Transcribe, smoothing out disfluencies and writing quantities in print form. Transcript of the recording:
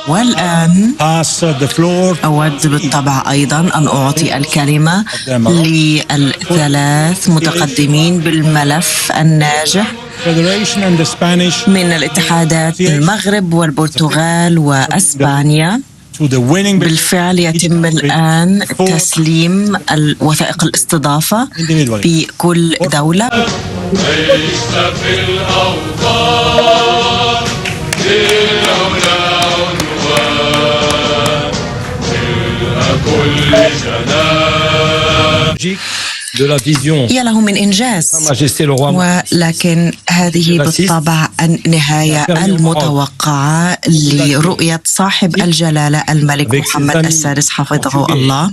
والآن أود بالطبع أيضا أن أعطي الكلمة للثلاث متقدمين بالملف الناجح من الاتحادات المغرب والبرتغال وأسبانيا. بالفعل يتم الآن تسليم وثائق الاستضافة في كل دولة. ليس في الأوطان لولا عنوان إلا كل جنان. يا له من إنجاز، ولكن هذه بالطبع النهاية المتوقعة لرؤية صاحب الجلالة الملك محمد السادس حفظه الله.